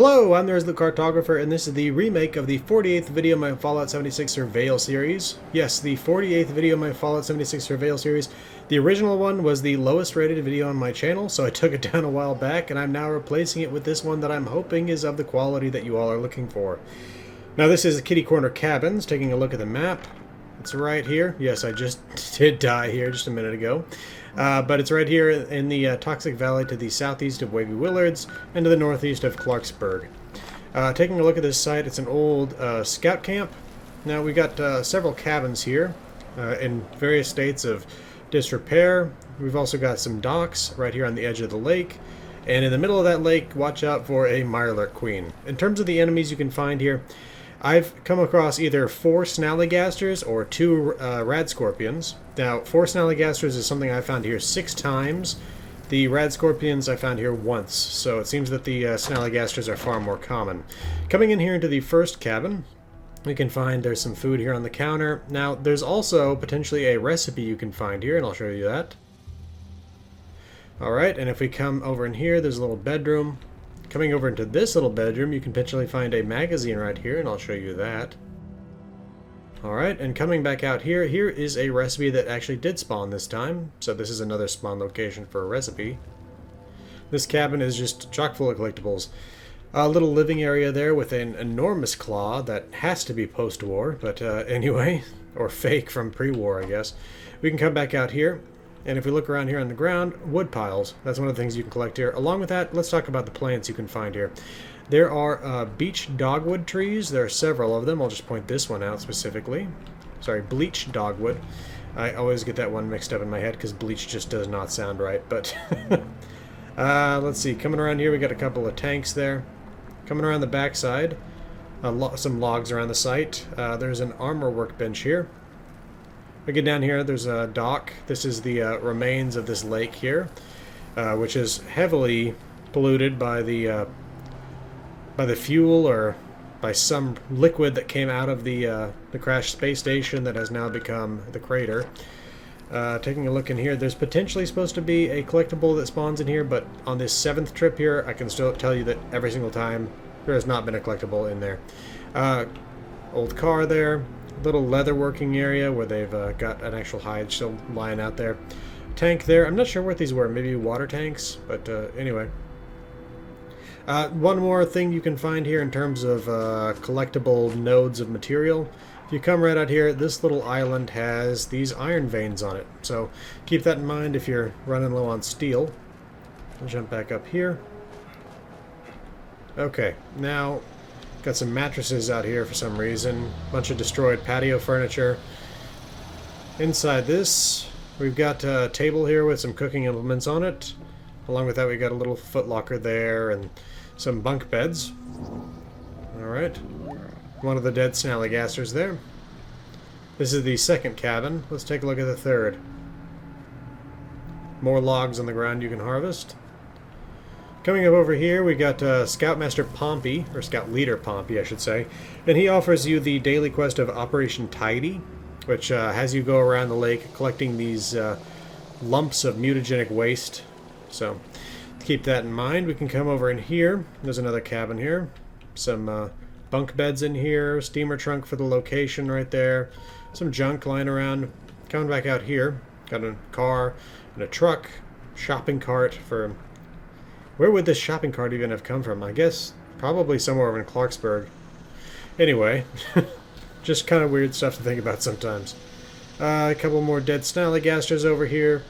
Hello, I'm the Cartographer, and this is the remake of the 48th video of my Fallout 76 Surveyal series. Yes, the 48th video of my Fallout 76 Surveyal series. The original one was the lowest rated video on my channel, so I took it down a while back, and I'm now replacing it with this one that I'm hoping is of the quality that you all are looking for. Now this is Kiddie Corner Cabins, taking a look at the map. It's right here. Yes, I just did die here just a minute ago. But it's right here in the Toxic Valley to the southeast of Wavy Willards and to the northeast of Clarksburg. Taking a look at this site, it's an old scout camp. Now we've got several cabins here in various states of disrepair. We've also got some docks right here on the edge of the lake. And in the middle of that lake, watch out for a Mirelurk queen. In terms of the enemies you can find here, I've come across either 4 Snallygasters or 2 Radscorpions. Now, 4 Snallygasters is something I found here 6 times. The Radscorpions I found here once, so it seems that the Snallygasters are far more common. Coming in here into the first cabin, we can find there's some food here on the counter. Now, there's also potentially a recipe you can find here, and I'll show you that. Alright, and if we come over in here, there's a little bedroom. Coming over into this little bedroom, you can potentially find a magazine right here, and I'll show you that. Alright, and coming back out here, here is a recipe that actually did spawn this time. So this is another spawn location for a recipe. This cabin is just chock full of collectibles. A little living area there with an enormous claw that has to be post-war, but anyway, or fake from pre-war, I guess. We can come back out here. And if we look around here on the ground, wood piles. That's one of the things you can collect here. Along with that, let's talk about the plants you can find here. There are beech dogwood trees. There are several of them. I'll just point this one out specifically. Sorry, bleach dogwood. I always get that one mixed up in my head because bleach just does not sound right. But let's see. Coming around here, we got a couple of tanks there. Coming around the backside, some logs around the site. There's an armor workbench here. We get down here, there's a dock. This is the remains of this lake here, which is heavily polluted by the fuel or by some liquid that came out of the crashed space station that has now become the crater. Taking a look in here, there's potentially supposed to be a collectible that spawns in here, but on this 7th trip here, I can still tell you that every single time there has not been a collectible in there. Old car there. Little leather working area where they've got an actual hide still lying out there. Tank there. I'm not sure what these were. Maybe water tanks, but anyway. One more thing you can find here in terms of collectible nodes of material. If you come right out here, this little island has these iron veins on it. So keep that in mind if you're running low on steel. I'll jump back up here. Okay, now got some mattresses out here for some reason. Bunch of destroyed patio furniture. Inside this, we've got a table here with some cooking implements on it. Along with that, we got a little footlocker there and some bunk beds. Alright. One of the dead Snallygasters there. This is the second cabin. Let's take a look at the third. More logs on the ground you can harvest. Coming up over here, we got Scoutmaster Pompey, or Scout Leader Pompey, I should say, and he offers you the daily quest of Operation Tidy, which has you go around the lake collecting these lumps of mutagenic waste. So, to keep that in mind, we can come over in here. There's another cabin here. Some bunk beds in here, steamer trunk for the location right there, some junk lying around. Coming back out here, got a car and a truck, shopping cart for... Where would this shopping cart even have come from? I guess probably somewhere over in Clarksburg. Anyway, just kind of weird stuff to think about sometimes. A couple more dead Snallygasters over here.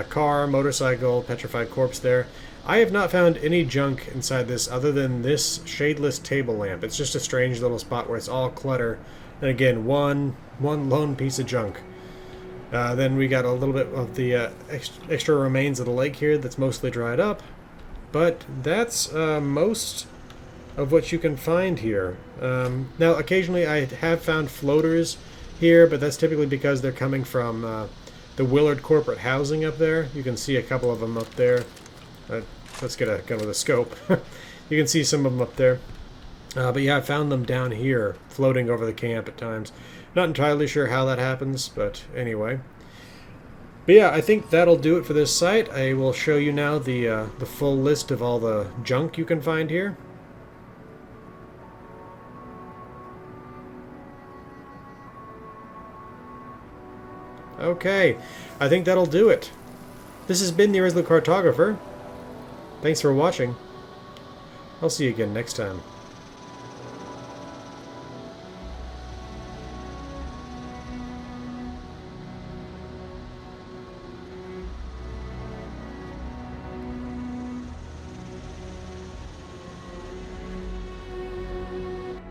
Car, motorcycle, petrified corpse there. I have not found any junk inside this other than this shadeless table lamp. It's just a strange little spot where it's all clutter. And again, one lone piece of junk. Then we got a little bit of the extra remains of the lake here that's mostly dried up. But that's most of what you can find here. Now, occasionally I have found floaters here, but that's typically because they're coming from the Willard corporate housing up there. You can see a couple of them up there. Let's get a gun with a scope. You can see some of them up there. But yeah, I found them down here, floating over the camp at times. Not entirely sure how that happens, but anyway. But yeah, I think that'll do it for this site. I will show you now the full list of all the junk you can find here. Okay, I think that'll do it. This has been the Original Cartographer. Thanks for watching. I'll see you again next time.